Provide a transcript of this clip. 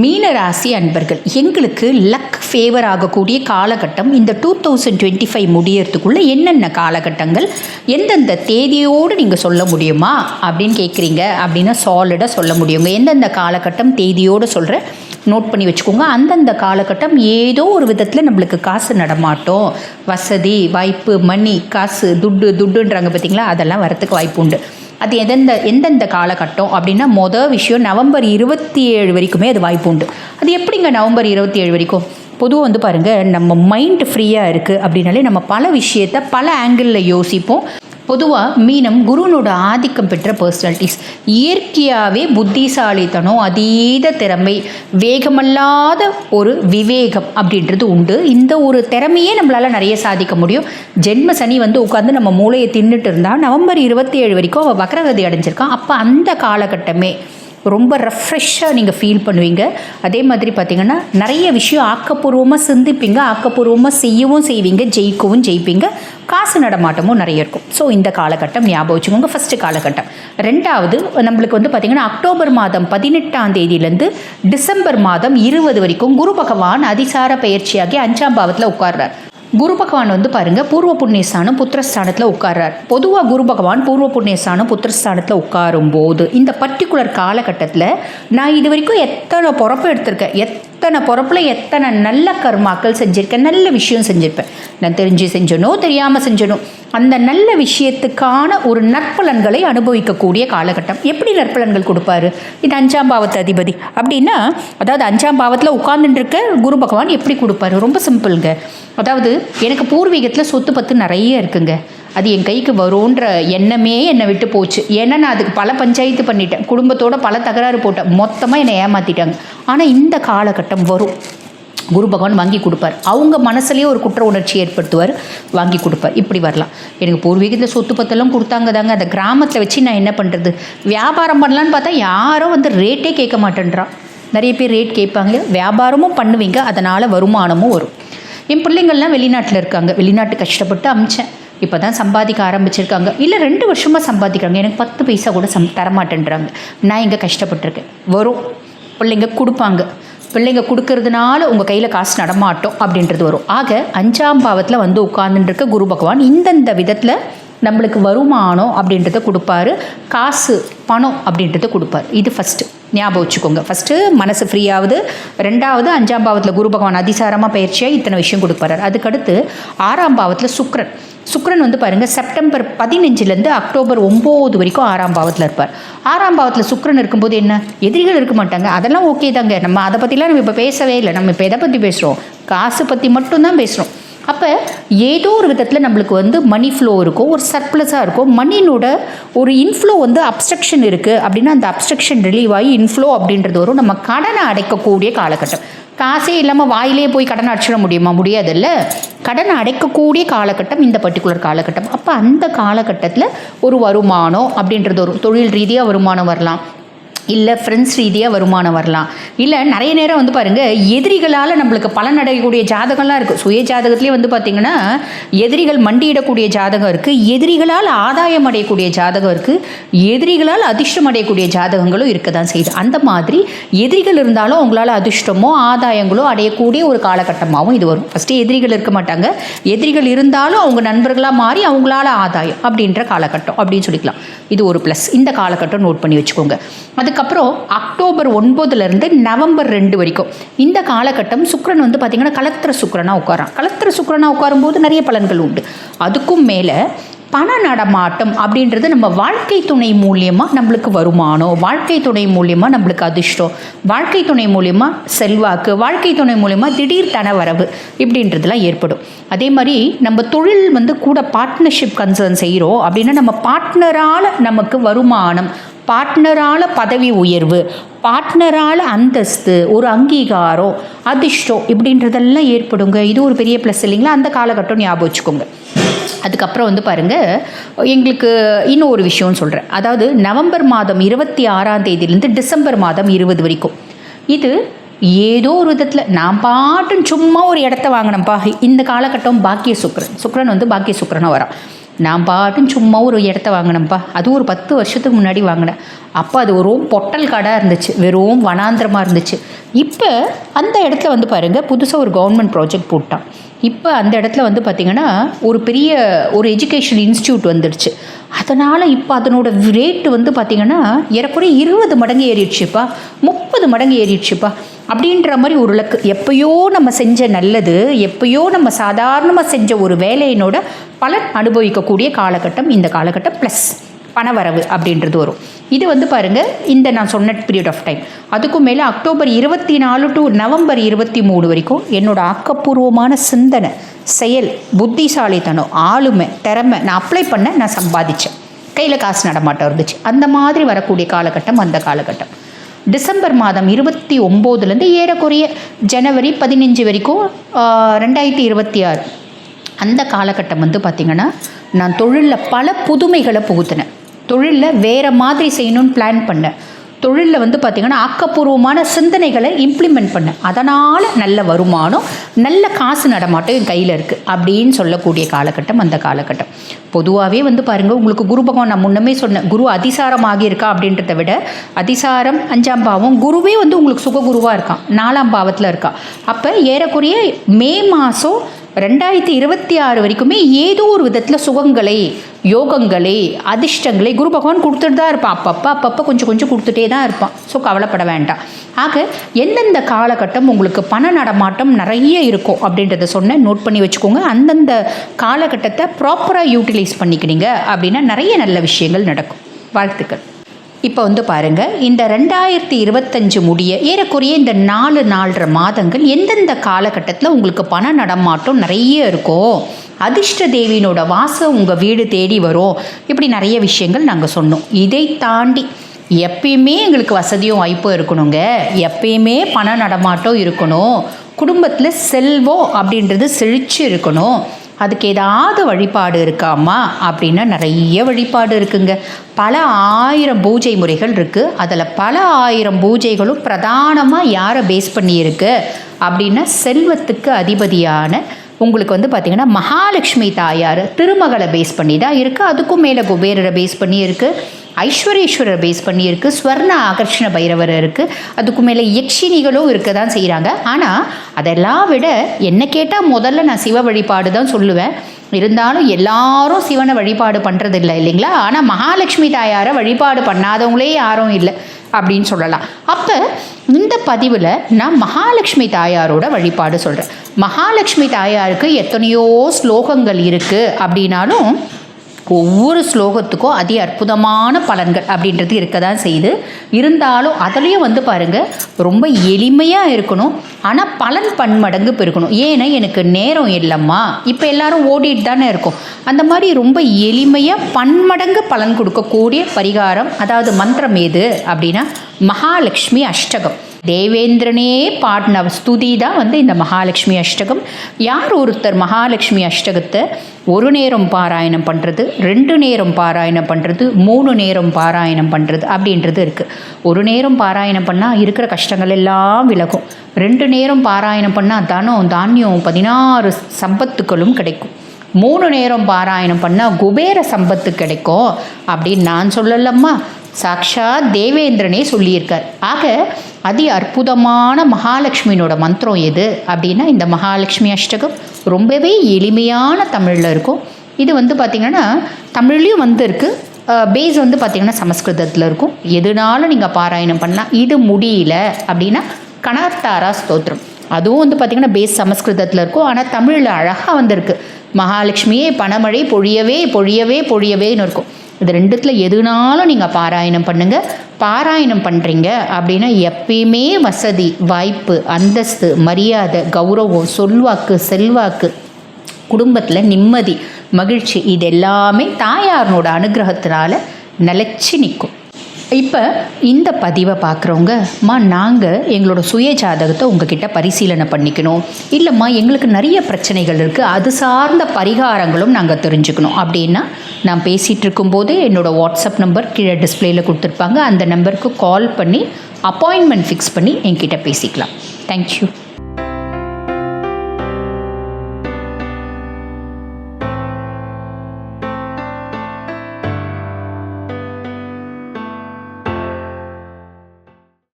மீனராசி அன்பர்கள், எங்களுக்கு லக் ஃபேவர் ஆகக்கூடிய காலகட்டம் இந்த 2025 முடியறதுக்குள்ளே என்னென்ன காலகட்டங்கள், எந்தெந்த தேதியோடு நீங்கள் சொல்ல முடியுமா அப்படின்னு கேட்குறீங்க. அப்படின்னா சாலிடாக சொல்ல முடியுங்க. எந்தெந்த காலகட்டம் தேதியோடு சொல்கிற நோட் பண்ணி வச்சுக்கோங்க. அந்தந்த காலகட்டம் ஏதோ ஒரு விதத்தில் நம்மளுக்கு காசு நடமாட்டம், வசதி, வாய்ப்பு, மணி, காசு, துட்டுன்றாங்க பார்த்தீங்களா, அதெல்லாம் வரத்துக்கு வாய்ப்பு உண்டு. அது எந்தெந்த காலகட்டம் அப்படின்னா, மொதல் விஷயம் நவம்பர் 27 வரைக்குமே அது வாய்ப்பு உண்டு. அது எப்படிங்க நவம்பர் 27 வரைக்கும்? பொதுவாக பாருங்கள், நம்ம மைண்ட் ஃப்ரீயாக இருக்குது அப்படின்னாலே நம்ம பல விஷயத்தை பல ஆங்கிளில் யோசிப்போம். பொதுவாக மீனம் குருனோட ஆதிக்கம் பெற்ற பர்சனாலிட்டிஸ். இயற்கையாகவே புத்திசாலித்தனம், அதீத திறமை, வேகமல்லாத ஒரு விவேகம் அப்படின்றது உண்டு. இந்த ஒரு திறமையே நம்மளால் நிறைய சாதிக்க முடியும். ஜென்ம சனி உட்காந்து நம்ம மூளையை தின்னுட்டு இருந்தால் நவம்பர் 27 வரைக்கும் அவள் வக்ரகதி அடைஞ்சிருக்கான். அப்போ அந்த காலகட்டமே ரொம்ப ரெஃப்ரெஷ்ஷாக நீங்கள் ஃபீல் பண்ணுவீங்க. அதே மாதிரி பார்த்திங்கன்னா நிறைய விஷயம் ஆக்கப்பூர்வமாக சிந்திப்பீங்க, ஆக்கப்பூர்வமாக செய்யவும் செய்வீங்க, ஜெயிப்பீங்க. காசு நடமாட்டமும் நிறைய இருக்கும். ஸோ இந்த காலகட்டம் ஞாபகம் வச்சுக்கோங்க. ஃபஸ்ட்டு காலகட்டம். ரெண்டாவது நம்மளுக்கு பார்த்திங்கன்னா அக்டோபர் மாதம் 18ஆம் தேதியிலேருந்து டிசம்பர் மாதம் 20 வரைக்கும் குரு பகவான் அதிசார பயிற்சியாகி 5ஆம் பாவத்தில் உட்கார்றார். குரு பகவான் பாருங்கள், பூர்வ புண்ணியஸ்தானம் புத்திரஸ்தானத்தில் உட்கார்றார். பொதுவாக குரு பகவான் பூர்வ புண்ணியஸ்தானம் புத்திரஸ்தானத்தில் உட்காரும்போது இந்த பர்டிகுலர் காலகட்டத்தில் நான் இது வரைக்கும் எத்தனை பொறப்பு எடுத்திருக்கேன், எத்தனை பொறப்பில் எத்தனை நல்ல கர்மாக்கள் செஞ்சுருக்கேன், நல்ல விஷயம் செஞ்சுருப்பேன். நான் தெரிஞ்சு செஞ்சனோ தெரியாமல் செஞ்சனோ அந்த நல்ல விஷயத்துக்கான ஒரு நற்பலன்களை அனுபவிக்கக்கூடிய காலகட்டம். எப்படி நற்பலன்கள் கொடுப்பாரு? இது 5ஆம் பாவத்து அதிபதி அப்படின்னா, அதாவது 5ஆம் பாவத்தில் உட்கார்ந்துருக்க குரு பகவான் எப்படி கொடுப்பாரு? ரொம்ப சிம்பிளுங்க. அதாவது எனக்கு பூர்வீகத்தில் சொத்து பத்து நிறைய இருக்குங்க, அது என் கைக்கு வரும்ன்ற எண்ணமே என்னை விட்டு போச்சு. ஏன்னா நான் அதுக்கு பல பஞ்சாயத்து பண்ணிட்டேன், குடும்பத்தோட பல தகராறு போட்டேன், மொத்தமாக என்னை ஏமாற்றிட்டாங்க. ஆனால் இந்த காலகட்டம் வரும், குரு பகவான் வாங்கி கொடுப்பார். அவங்க மனசுலேயே ஒரு குற்ற உணர்ச்சி ஏற்படுத்துவார், வாங்கி கொடுப்பார். இப்படி வரலாம். எனக்கு பூர்வீகத்தில் சொத்து பத்தெல்லாம் கொடுத்தாங்க தாங்க, அந்த கிராமத்தில் வச்சு நான் என்ன பண்ணுறது, வியாபாரம் பண்ணலான்னு பார்த்தா யாரும் ரேட்டே கேட்க மாட்டேன்றான். நிறைய பேர் ரேட் கேட்பாங்க, வியாபாரமும் பண்ணுவீங்க, அதனால் வருமானமும் வரும். என் பிள்ளைங்கள்லாம் வெளிநாட்டில் இருக்காங்க, வெளிநாட்டு கஷ்டப்பட்டு அமிச்சேன், இப்போ தான் சம்பாதிக்க ஆரம்பிச்சிருக்காங்க, இல்லை 2 வருஷமாக சம்பாதிக்கிறாங்க, எனக்கு 10 பைசா கூட தரமாட்டேன்றாங்க. நான் இங்கே கஷ்டப்பட்டுருக்கேன், வரும். பிள்ளைங்க கொடுப்பாங்க, பிள்ளைங்க கொடுக்கறதுனால உங்கள் கையில் காசு நடமாட்டோம் அப்படின்றது வரும். ஆக 5ஆம் பாவத்தில் உட்கார்ந்துருக்க குரு பகவான் இந்தந்த விதத்தில் நம்மளுக்கு வருமானம் அப்படின்றத கொடுப்பாரு, காசு பணம் அப்படின்றத கொடுப்பார். இது ஃபஸ்ட்டு ஞாபகம் வச்சுக்கோங்க. ஃபஸ்ட்டு மனசு ஃப்ரீயாகுது. ரெண்டாவது 5ஆம் பாவத்தில் குரு பகவான் அதிசாரமாக பயிற்சியாக இத்தனை விஷயம் கொடுப்பாரு. அதுக்கடுத்து 6ஆம் பாவத்தில் சுக்கிரன் பாருங்கள், செப்டம்பர் 15லேருந்து அக்டோபர் 9 வரைக்கும் 6ஆம் பாவத்தில் இருப்பார். 6ஆம் பாவத்தில் சுக்கிரன் இருக்கும்போது என்ன, எதிரிகள் இருக்க மாட்டாங்க, அதெல்லாம் ஓகே தாங்க. நம்ம அதை பற்றிலாம் நம்ம இப்போ பேசவே இல்லை. நம்ம இப்போ எதை பற்றி பேசுகிறோம், காசு பற்றி மட்டும்தான் பேசுகிறோம். அப்போ ஏதோ ஒரு விதத்தில் நம்மளுக்கு மணி ஃப்ளோ இருக்கும், ஒரு சர்ப்ளஸாக இருக்கும். மணினோட ஒரு இன்ஃப்ளோ அப்ஸ்ட்ரக்ஷன் இருக்குது அப்படின்னா அந்த அப்ஸ்ட்ரக்ஷன் ரிலீவ் ஆகி இன்ஃப்ளோ அப்படின்றது வரும். நம்ம கடனை அடைக்கக்கூடிய காலகட்டம். காசே இல்லாமல் வாயிலே போய் கடனை அடிச்சிட முடியுமா? முடியாதுல்ல. கடனை அடைக்கக்கூடிய காலகட்டம் இந்த பர்டிகுலர் காலகட்டம். அப்போ அந்த காலகட்டத்தில் ஒரு வருமானம் அப்படின்றது வரும். தொழில் ரீதியாக வருமானம் வரலாம், இல்லை ஃப்ரெண்ட்ஸ் ரீதியாக வருமானம் வரலாம், இல்லை நிறைய நேரம் பாருங்கள் எதிரிகளால் நம்மளுக்கு பலன் அடையக்கூடிய ஜாதகம்லாம் இருக்குது. சுய ஜாதகத்துலேயே பார்த்திங்கன்னா எதிரிகள் மண்டியிடக்கூடிய ஜாதகம் இருக்குது, எதிரிகளால் ஆதாயம் அடையக்கூடிய ஜாதகம் இருக்குது, எதிரிகளால் அதிர்ஷ்டம் அடையக்கூடிய ஜாதகங்களும் இருக்க தான் செய்யுது. அந்த மாதிரி எதிரிகள் இருந்தாலும் அவங்களால அதிர்ஷ்டமோ ஆதாயங்களோ அடையக்கூடிய ஒரு காலகட்டமாகவும் இது வரும். ஃபஸ்ட்டு எதிரிகள் இருக்க மாட்டாங்க, எதிரிகள் இருந்தாலும் அவங்க நண்பர்களாக மாறி அவங்களால ஆதாயம் அப்படின்ற காலகட்டம் அப்படின்னு சொல்லிக்கலாம். இது ஒரு ப்ளஸ். இந்த காலகட்டம் நோட் பண்ணி வச்சுக்கோங்க. அதுக்கப்புறம் அக்டோபர் 9லேருந்து நவம்பர் 2 வரைக்கும் இந்த காலகட்டம் சுக்கிரன் பார்த்திங்கன்னா கலத்திர சுக்கிரனாக உட்காரான். கலத்திர சுக்கிரனாக உட்காரும்போது நிறைய பலன்கள் உண்டு. அதுக்கும் மேலே பண நடமாட்டம் அப்படின்றது நம்ம வாழ்க்கை துணை மூலியமாக நம்மளுக்கு வருமானம், வாழ்க்கை துணை மூலியமாக நம்மளுக்கு அதிர்ஷ்டம், வாழ்க்கை துணை மூலியமாக செல்வாக்கு, வாழ்க்கை துணை மூலியமாக திடீர் தனவரவு இப்படின்றதுலாம் ஏற்படும். அதே மாதிரி நம்ம தொழில் கூட பார்ட்னர்ஷிப் கன்சர்ன் செய்கிறோம் அப்படின்னா நம்ம பார்ட்னரால் நமக்கு வருமானம், பார்ட்னரால் பதவி உயர்வு, பார்ட்னரால் அந்தஸ்து, ஒரு அங்கீகாரம், அதிர்ஷ்டம் இப்படின்றதெல்லாம் ஏற்படுங்க. இது ஒரு பெரிய ப்ளஸ் இல்லைங்களா? அந்த காலகட்டம் ஞாபகம் வச்சுக்கோங்க. அதுக்கப்புறம் பாருங்கள், எங்களுக்கு இன்னும் ஒரு விஷயம்னு சொல்கிறேன். அதாவது நவம்பர் மாதம் 26ஆம் தேதியிலேருந்து டிசம்பர் மாதம் 20 வரைக்கும் இது ஏதோ ஒரு விதத்தில் நான் பாட்டுன்னு சும்மா ஒரு இடத்த வாங்கினேன்ப்பா. இந்த காலகட்டம் பாக்கிய சுக்கிரன் பாக்கிய சுக்கிரனாக வரான். நான் பாட்டுன்னு சும்மா ஒரு இடத்த வாங்கினேன்ப்பா. அதுவும் ஒரு 10 வருஷத்துக்கு முன்னாடி வாங்கினேன். அப்போ அது வெறும் பொட்டல் காடாக இருந்துச்சு, வெறும் வனாந்திரமாக இருந்துச்சு. இப்போ அந்த இடத்துல வந்து பாருங்கள், புதுசாக ஒரு கவர்மெண்ட் ப்ராஜெக்ட் போட்டான். இப்போ அந்த இடத்துல வந்து பார்த்திங்கன்னா ஒரு பெரிய ஒரு எஜுகேஷன் இன்ஸ்டியூட் வந்துடுச்சு. அதனால் இப்போ அதனோட ரேட்டு வந்து பார்த்திங்கன்னா ஏறக்குறைய 20 மடங்கு ஏறிடுச்சுப்பா, 30 மடங்கு ஏறிடுச்சுப்பா. அப்படின்ற மாதிரி ஒரு இலக்கு. எப்பயோ நம்ம செஞ்ச நல்லது, எப்பயோ நம்ம சாதாரணமாக செஞ்ச ஒரு வேலையினோட பலன் அனுபவிக்கக்கூடிய காலகட்டம் இந்த காலகட்டம். ப்ளஸ் பணவரவு அப்படின்றது வரும். இது வந்து பாருங்கள், இந்த நான் சொன்ன பீரியட் ஆஃப் டைம். அதுக்கும் மேலே அக்டோபர் 24 டு நவம்பர் 23 வரைக்கும் என்னோடய ஆக்கப்பூர்வமான சிந்தனை, செயல், புத்திசாலித்தனம், ஆளுமை, திறமை நான் அப்ளை பண்ண, நான் சம்பாதிச்சேன். கையில் காசு நடமாட்டம் இருந்துச்சு. அந்த மாதிரி வரக்கூடிய காலகட்டம் அந்த காலகட்டம். டிசம்பர் மாதம் 29லேருந்து ஏறக்குறைய ஜனவரி 15 வரைக்கும் 2026 அந்த காலகட்டம் வந்து பார்த்திங்கன்னா நான் தொழிலில் பல புதுமைகளை புகுத்தினேன். தொழிலில் வேறு மாதிரி செய்யணும்னு பிளான் பண்ணேன். தொழிலில் வந்து பார்த்திங்கன்னா ஆக்கப்பூர்வமான சிந்தனைகளை இம்ப்ளிமெண்ட் பண்ணேன். அதனால் நல்ல வருமானம், நல்ல காசு நடமாட்டம் என் கையில் இருக்குது அப்படின்னு சொல்லக்கூடிய காலகட்டம் அந்த காலகட்டம். பொதுவாகவே வந்து பாருங்கள், உங்களுக்கு குரு பகவான் நான் முன்னமே சொன்னேன், குரு அதிசாரம் ஆகியிருக்கா அப்படின்றத விட அதிசாரம் 5ஆம் பாவம், குருவே வந்து உங்களுக்கு சுககுருவாக இருக்கான், 4ஆம் பாவத்தில் இருக்கான். அப்போ ஏறக்குறைய மே மாதம் 2026 வரைக்குமே ஏதோ ஒரு விதத்தில் சுகங்களை, யோகங்களை, அதிர்ஷ்டங்களை குரு பகவான் கொடுத்துட்டு தான் இருப்பான். அப்பப்போ கொஞ்சம் கொடுத்துட்டே தான் இருப்பான். ஸோ கவலைப்பட வேண்டாம். ஆக எந்தெந்த காலகட்டம் உங்களுக்கு பண நடமாட்டம் நிறைய இருக்கும் அப்படின்றத சொன்னேன், நோட் பண்ணி வச்சுக்கோங்க. அந்தந்த காலகட்டத்தை ப்ராப்பராக யூட்டிலைஸ் பண்ணிக்கினீங்க அப்படின்னா நிறைய நல்ல விஷயங்கள் நடக்கும். வாழ்த்துக்கள். இப்போ வந்து பாருங்கள், இந்த 2025 முடிய ஏறக்குறைய இந்த 4-4.5 மாதங்கள் எந்தெந்த காலகட்டத்தில் உங்களுக்கு பண நடமாட்டம் நிறைய இருக்கும், அதிர்ஷ்ட தேவியினோட வாசம் உங்கள் வீடு தேடி வரும், இப்படி நிறைய விஷயங்கள் நாங்கள் சொன்னோம். இதை தாண்டி எப்பயுமே எங்களுக்கு வசதியும் வாய்ப்பும் இருக்கணுங்க, எப்பயுமே பண நடமாட்டம் இருக்கணும், குடும்பத்தில் செல்வம் அப்படின்றது செழிச்சு இருக்கணும், அதுக்கு ஏதாவது வழிபாடு இருக்காமா அப்படின்னா நிறைய வழிபாடு இருக்குங்க. பல 1000 பூஜை முறைகள் இருக்குது. அதில் பல 1000 பூஜைகளும் பிரதானமாக யாரை பேஸ் பண்ணியிருக்கு அப்படின்னா செல்வத்துக்கு அதிபதியான உங்களுக்கு வந்து பார்த்திங்கன்னா மகாலட்சுமி தாயார் திருமகளை பேஸ் பண்ணி தான் இருக்குது. அதுக்கும் மேலே குபேரரை பேஸ் பண்ணி இருக்குது, ஐஸ்வரேஸ்வரர் பேஸ் பண்ணி இருக்குது, ஸ்வர்ண ஆகர்ஷண பைரவர் இருக்குது, அதுக்கு மேலே யக்ஷினிகளும் இருக்க தான் செய்கிறாங்க. ஆனால் அதெல்லாம் விட என்ன கேட்டால் முதல்ல நான் சிவ வழிபாடு தான் சொல்லுவேன். இருந்தாலும் எல்லாரும் சிவனை வழிபாடு பண்ணுறது இல்லை இல்லைங்களா? ஆனால் மகாலட்சுமி தாயாரை வழிபாடு பண்ணாதவங்களே யாரும் இல்லை அப்படின்னு சொல்லலாம். அப்போ இந்த பதிவில் நான் மகாலட்சுமி தாயாரோட வழிபாடு சொல்கிறேன். மகாலட்சுமி தாயாருக்கு எத்தனையோ ஸ்லோகங்கள் இருக்குது அப்படின்னாலும் ஒவ்வொரு ஸ்லோகத்துக்கும் அதி அற்புதமான பலன்கள் அப்படின்றது இருக்க தான் செய்யுது. இருந்தாலும் அதுலேயும் வந்து பாருங்கள், ரொம்ப எளிமையாக இருக்கணும், ஆனால் பலன் பன்மடங்கு பெருக்கணும். ஏன்னா எனக்கு நேரம் இல்லைம்மா, இப்போ எல்லாரும் ஓடிட்டு தானே இருக்கும். அந்த மாதிரி ரொம்ப எளிமையாக பன்மடங்கு பலன் கொடுக்கக்கூடிய பரிகாரம், அதாவது மந்திரம் எது அப்படின்னா மகாலட்சுமி அஷ்டகம். தேவேந்திரனே பாடின ஸ்துதி தான் வந்து இந்த மகாலட்சுமி அஷ்டகம். யார் ஒருத்தர் மகாலட்சுமி அஷ்டகத்தை ஒரு நேரம் பாராயணம் பண்ணுறது, 2 நேரம் பாராயணம் பண்ணுறது, 3 நேரம் பாராயணம் பண்ணுறது அப்படின்றது இருக்குது. ஒரு நேரம் பாராயணம் பண்ணால் இருக்கிற கஷ்டங்கள் எல்லாம் விலகும். 2 நேரம் பாராயணம் பண்ணால் தனம், தானியம், 16 சம்பத்துக்களும் கிடைக்கும். 3 நேரம் பாராயணம் பண்ணால் குபேர சம்பத்து கிடைக்கும் அப்படின்னு நான் சொல்லலம்மா, சாக்ஷாத் தேவேந்திரனே சொல்லியிருக்கார். ஆக அதி அற்புதமான மகாலட்சுமியோட மந்திரம் எது அப்படின்னா இந்த மகாலட்சுமி அஷ்டகம். ரொம்பவே எளிமையான தமிழில் இருக்கும். இது வந்து பார்த்திங்கன்னா தமிழ்லேயும் வந்து இருக்குது, பேஸ் வந்து பார்த்திங்கன்னா சமஸ்கிருதத்தில் இருக்கும். எதுனாலும் நீங்கள் பாராயணம் பண்ணால். இது முடியல அப்படின்னா கனகத்தாரா ஸ்தோத்திரம், அதுவும் வந்து பார்த்திங்கன்னா பேஸ் சமஸ்கிருதத்தில் இருக்கும், ஆனால் தமிழில் அழகாக வந்திருக்கு. மகாலட்சுமியே பணமழை பொழியவே பொழியவே பொழியவேன்னு இருக்கும். இது 2த்தில் எதுனாலும் நீங்கள் பாராயணம் பண்ணுங்கள். பாராயணம் பண்ணுறீங்க அப்படின்னா எப்பயுமே வசதி, வாய்ப்பு, அந்தஸ்து, மரியாதை, கௌரவம், சொல்வாக்கு, செல்வாக்கு, குடும்பத்தில் நிம்மதி, மகிழ்ச்சி, இது எல்லாமே தாயாரோட அனுகிரகத்தினால நிலச்சி நிற்கும். இப்போ இந்த பதிவை பார்க்குறவங்கம்மா, நாங்கள் எங்களோட சுய ஜாதகத்தை உங்ககிட்ட பரிசீலனை பண்ணிக்கணும், இல்லைம்மா எங்களுக்கு நிறைய பிரச்சனைகள் இருக்குது, அது சார்ந்த பரிகாரங்களும் நாங்கள் தெரிஞ்சுக்கணும் அப்படின்னா நான் பேசிகிட்டு இருக்கும்போது என்னோடய வாட்ஸ்அப் நம்பர் கீழே டிஸ்பிளேயில் கொடுத்துருப்பாங்க. அந்த நம்பருக்கு கால் பண்ணி அப்பாயின்மெண்ட் ஃபிக்ஸ் பண்ணி என்கிட்ட பேசிக்கலாம். தேங்க்யூ.